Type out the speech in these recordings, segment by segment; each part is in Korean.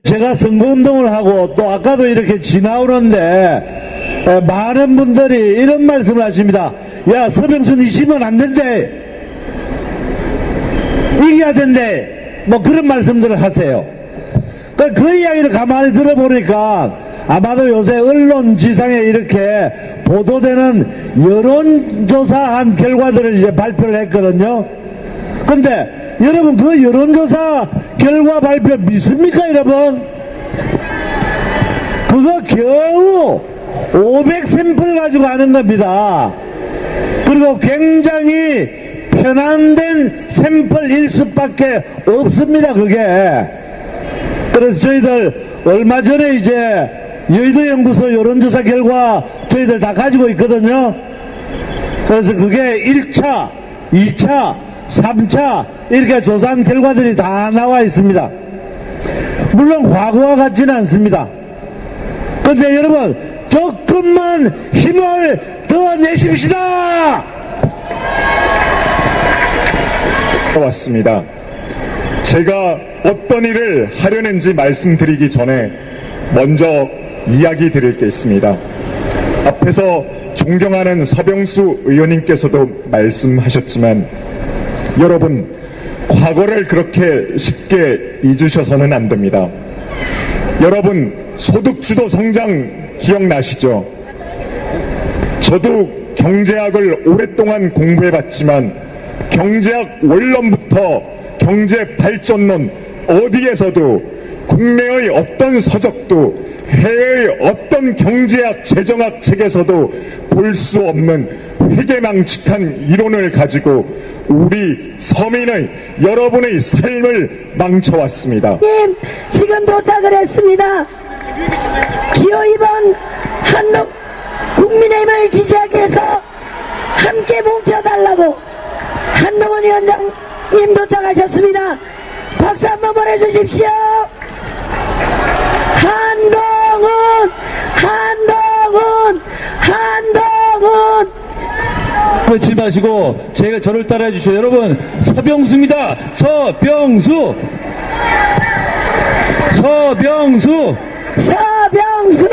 제가 선거운동을 하고 또 아까도 이렇게 지나오는데 많은 분들이 이런 말씀을 하십니다. 야, 서병순 이시면 안 된대. 이겨야 된대. 뭐 그런 말씀들을 하세요. 그 이야기를 가만히 들어보니까 아마도 요새 언론지상에 이렇게 보도되는 여론조사한 결과들을 이제 발표를 했거든요. 근데 여러분, 그 여론조사 결과 발표 믿습니까, 여러분? 그거 겨우 500샘플 가지고 하는 겁니다. 그리고 굉장히 편안된 샘플일 수밖에 없습니다, 그게. 그래서 저희들 얼마 전에 이제 여의도 연구소 여론조사 결과 저희들 다 가지고 있거든요. 그래서 그게 1차, 2차, 3차 이렇게 조사한 결과들이 다 나와 있습니다. 물론 과거와 같지는 않습니다. 그런데 여러분, 조금만 힘을 더 내십시다. 왔습니다. 제가 어떤 일을 하려는지 말씀드리기 전에 먼저 이야기 드릴 게 있습니다. 앞에서 존경하는 서병수 의원님께서도 말씀하셨지만 여러분, 과거를 그렇게 쉽게 잊으셔서는 안 됩니다. 여러분, 소득주도 성장 기억나시죠? 저도 경제학을 오랫동안 공부해봤지만 경제학 원론부터 경제 발전론 어디에서도 국내의 어떤 서적도 해외의 어떤 경제학 재정학 책에서도 볼 수 없는 회계망측한 이론을 가지고 우리 서민의 여러분의 삶을 망쳐왔습니다. 지금 도착을 했습니다. 기호 2번 한동 국민의힘을 지지하기 위해서 함께 뭉쳐달라고 한동훈 위원장님 도착하셨습니다. 박수 한번 보내주십시오. 한동훈, 한동훈, 한동훈. 그렇지 마시고 저를 따라해 주세요. 여러분, 서병수입니다. 서병수, 서병수, 서병수,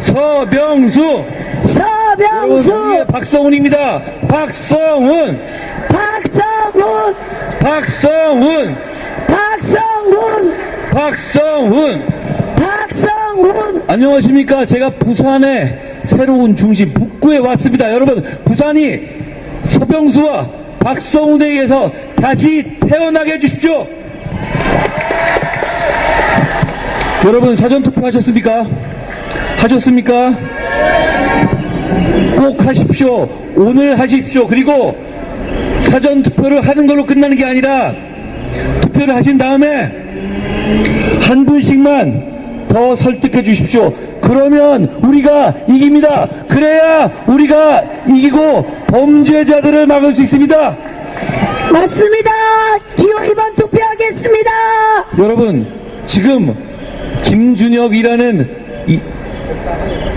서병수, 서병수. 박성훈입니다. 박성훈, 박성훈, 박성훈, 박성훈, 박성훈. 박성훈. 안녕하십니까. 제가 부산의 새로운 중심 북구에 왔습니다. 여러분, 부산이 서병수와 박성훈에 의해서 다시 태어나게 해주십시오. 여러분, 사전투표 하셨습니까? 하셨습니까? 꼭 하십시오. 오늘 하십시오. 그리고 사전투표를 하는 걸로 끝나는 게 아니라 투표를 하신 다음에 한 분씩만 더 설득해 주십시오. 그러면 우리가 이깁니다. 그래야 우리가 이기고 범죄자들을 막을 수 있습니다. 맞습니다. 기호 2번 투표하겠습니다. 여러분, 지금 김준혁이라는 이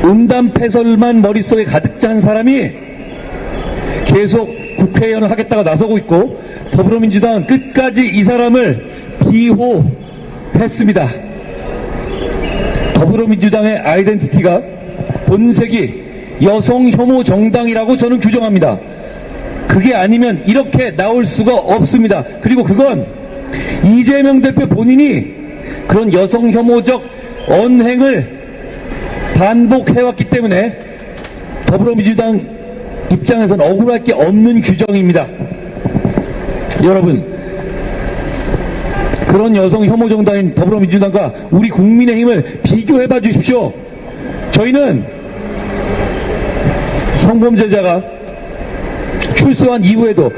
음담패설만 머릿속에 가득 찬 사람이 계속 국회의원을 하겠다고 나서고 있고 더불어민주당은 끝까지 이 사람을 비호했습니다. 더불어민주당의 아이덴티티가 본색이 여성 혐오 정당이라고 저는 규정합니다. 그게 아니면 이렇게 나올 수가 없습니다. 그리고 그건 이재명 대표 본인이 그런 여성 혐오적 언행을 반복해왔기 때문에 더불어민주당 입장에서는 억울할 게 없는 규정입니다. 여러분, 그런 여성 혐오 정당인 더불어민주당과 우리 국민의힘을 비교해봐 주십시오. 저희는 성범죄자가 출소한 이후에도,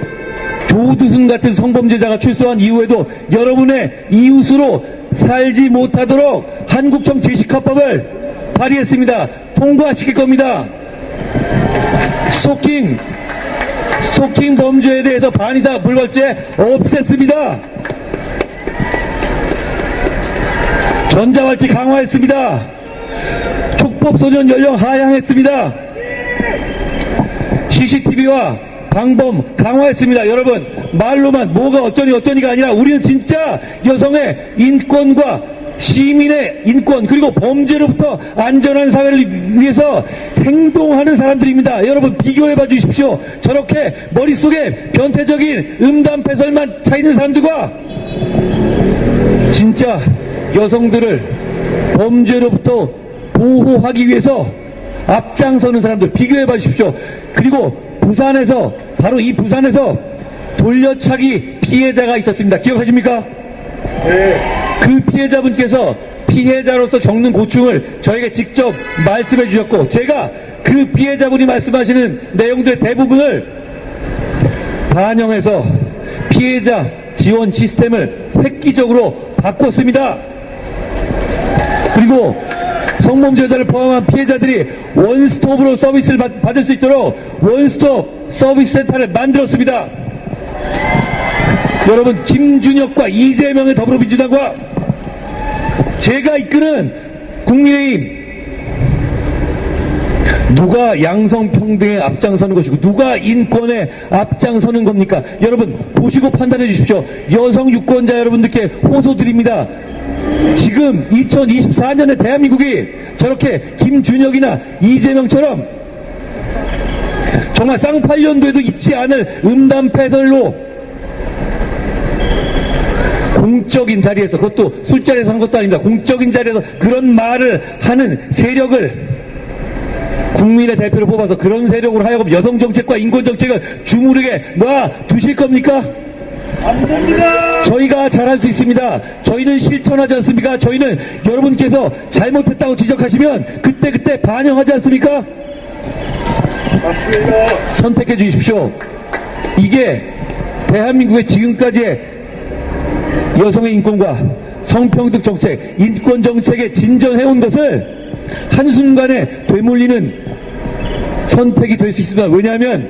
조두순 같은 성범죄자가 출소한 이후에도 여러분의 이웃으로 살지 못하도록 한국형 제식화법을 발의했습니다. 통과시킬 겁니다. 스토킹 범죄에 대해서 반의사 불벌죄 없앴습니다. 전자발찌 강화했습니다. 촉법소년 연령 하향했습니다. CCTV와 방범 강화했습니다. 여러분, 말로만 뭐가 어쩌니가 아니라 우리는 진짜 여성의 인권과 시민의 인권 그리고 범죄로부터 안전한 사회를 위해서 행동하는 사람들입니다. 여러분 비교해봐 주십시오. 저렇게 머릿속에 변태적인 음담패설만 차 있는 사람들과 진짜 여성들을 범죄로부터 보호하기 위해서 앞장서는 사람들 비교해봐 주십시오. 그리고 부산에서 바로 이 부산에서 돌려차기 피해자가 있었습니다. 기억하십니까? 네. 그 피해자분께서 피해자로서 겪는 고충을 저에게 직접 말씀해 주셨고 제가 그 피해자분이 말씀하시는 내용들의 대부분을 반영해서 피해자 지원 시스템을 획기적으로 바꿨습니다. 그리고 성범죄자를 포함한 피해자들이 원스톱으로 서비스를 받을 수 있도록 원스톱 서비스 센터를 만들었습니다. 여러분 김준혁과 이재명의 더불어민주당과 제가 이끄는 국민의힘 누가 양성평등에 앞장서는 것이고 누가 인권에 앞장서는 겁니까? 여러분 보시고 판단해 주십시오. 여성 유권자 여러분들께 호소드립니다. 지금 2024년에 대한민국이 저렇게 김준혁이나 이재명처럼 정말 쌍팔년도에도 잊지 않을 음담패설로 공적인 자리에서 그것도 술자리에서 한 것도 아닙니다. 공적인 자리에서 그런 말을 하는 세력을 국민의 대표를 뽑아서 그런 세력으로 하여금 여성정책과 인권정책을 주무르게 놔두실 겁니까? 안 됩니다. 저희가 잘할 수 있습니다. 저희는 실천하지 않습니까? 저희는 여러분께서 잘못했다고 지적하시면 그때 반영하지 않습니까? 맞습니다. 선택해 주십시오. 이게 대한민국의 지금까지의 여성의 인권과 성평등 정책, 인권 정책에 진전해온 것을 한순간에 되물리는 선택이 될 수 있습니다. 왜냐하면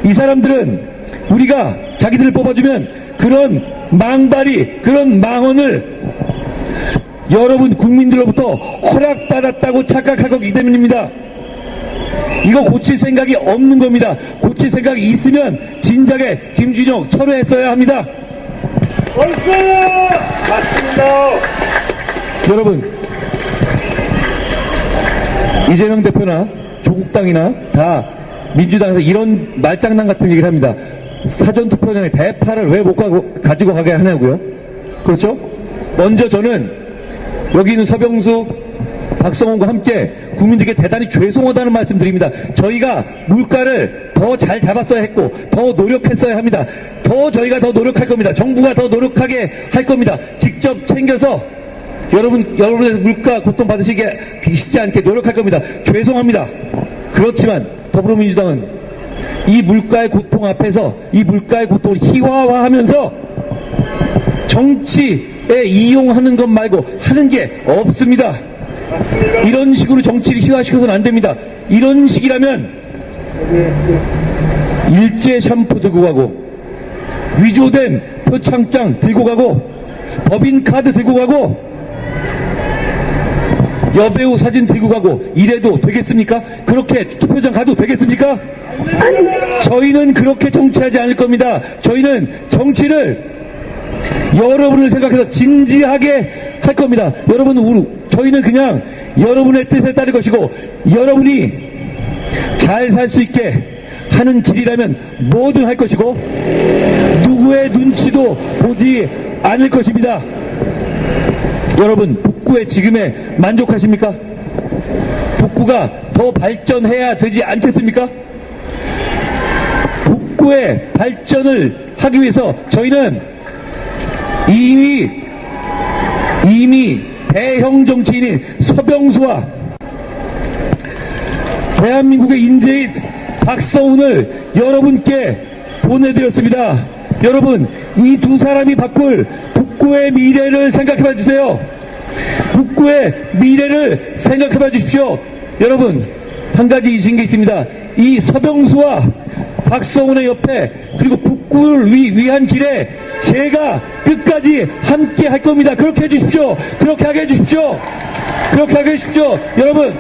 이 사람들은 우리가 자기들을 뽑아주면 그런 망발이, 그런 망언을 여러분 국민들로부터 허락받았다고 착각할 거기 때문입니다. 이거 고칠 생각이 없는 겁니다. 고칠 생각이 있으면 진작에 김준혁 철회했어야 합니다. 맞습니다. 맞습니다. 여러분 이재명 대표나 조국당이나 다 민주당에서 이런 말장난 같은 얘기를 합니다. 사전투표전에 대파를 왜 못 가지고 가게 하냐고요? 그렇죠? 먼저 저는 여기 있는 서병수, 박성원과 함께 국민들께 대단히 죄송하다는 말씀 드립니다. 저희가 물가를 더 잘 잡았어야 했고 더 노력했어야 합니다. 저희가 더 노력할 겁니다. 정부가 더 노력하게 할 겁니다. 직접 챙겨서 여러분의 물가 고통 받으시지 않게 노력할 겁니다. 죄송합니다. 그렇지만 더불어민주당은 이 물가의 고통 앞에서 이 물가의 고통을 희화화하면서 정치에 이용하는 것 말고 하는 게 없습니다. 맞습니다. 이런 식으로 정치를 희화시켜서는 안 됩니다. 이런 식이라면 일제 샴푸 들고 가고 위조된 표창장 들고 가고 법인카드 들고 가고 여배우 사진 들고 가고 이래도 되겠습니까? 그렇게 투표장 가도 되겠습니까? 저희는 그렇게 정치하지 않을 겁니다. 저희는 정치를 여러분을 생각해서 진지하게 할 겁니다. 저희는 그냥 여러분의 뜻에 따를 것이고 여러분이 잘 살 수 있게 하는 길이라면 뭐든 할 것이고 누구의 눈치도 보지 않을 것입니다. 여러분 북구의 지금에 만족하십니까? 북구가 더 발전해야 되지 않겠습니까? 북구의 발전을 하기 위해서 저희는 이미 대형 정치인인 서병수와 대한민국의 인재인 박서훈을 여러분께 보내드렸습니다. 여러분 이 두 사람이 바꿀 북구의 미래를 생각해봐 주세요. 북구의 미래를 생각해봐 주십시오. 여러분 한 가지 잊은 게 있습니다. 이 서병수와 박서훈의 옆에 그리고 북구를 위한 길에 제가 끝까지 함께 할 겁니다. 그렇게 해주십시오. 그렇게 하게 해주십시오. 그렇게 하게 해주십시오. 여러분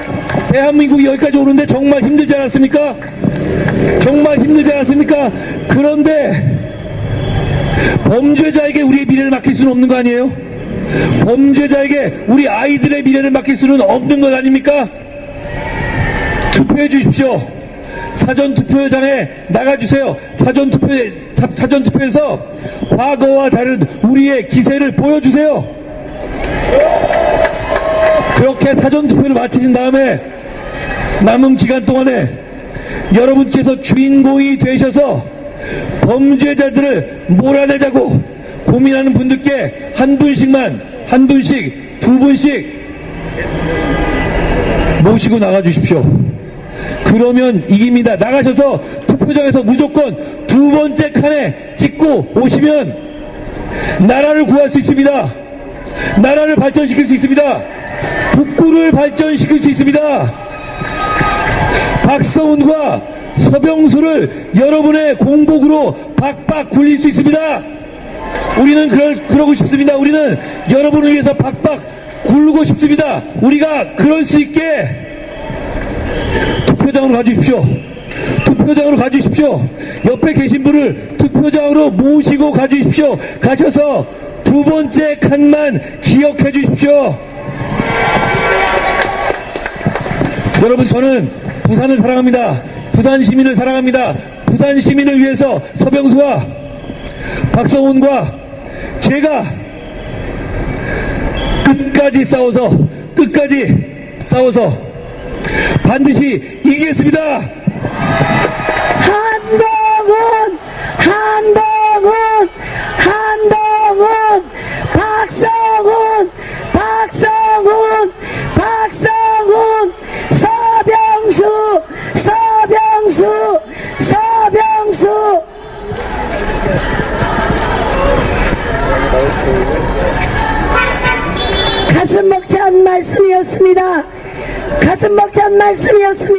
대한민국이 여기까지 오는데 정말 힘들지 않았습니까? 정말 힘들지 않았습니까? 그런데 범죄자에게 우리의 미래를 맡길 수는 없는 거 아니에요? 범죄자에게 우리 아이들의 미래를 맡길 수는 없는 것 아닙니까? 투표해 주십시오. 사전투표장에 나가주세요. 사전투표에서 과거와 다른 우리의 기세를 보여주세요. 그렇게 사전투표를 마치신 다음에 남은 기간 동안에 여러분께서 주인공이 되셔서 범죄자들을 몰아내자고 고민하는 분들께 한 분씩, 두 분씩 모시고 나가주십시오. 그러면 이깁니다. 나가셔서 투표장에서 무조건 두 번째 칸에 찍고 오시면 나라를 구할 수 있습니다. 나라를 발전시킬 수 있습니다. 북구를 발전시킬 수 있습니다. 박성훈과 서병수를 여러분의 공복으로 박박 굴릴 수 있습니다. 우리는 그러고 싶습니다. 우리는 여러분을 위해서 박박 굴고 싶습니다. 우리가 그럴 수 있게 투표장으로 가주십시오. 투표장으로 가주십시오. 옆에 계신 분을 투표장으로 모시고 가주십시오. 가셔서 두 번째 칸만 기억해 주십시오. 여러분, 저는 부산을 사랑합니다. 부산 시민을 사랑합니다. 부산 시민을 위해서 서병수와 박성훈과 제가 끝까지 싸워서 반드시 이기겠습니다. 한동훈, 박성훈, 서병수. 가슴 벅찬 말씀이었습니다.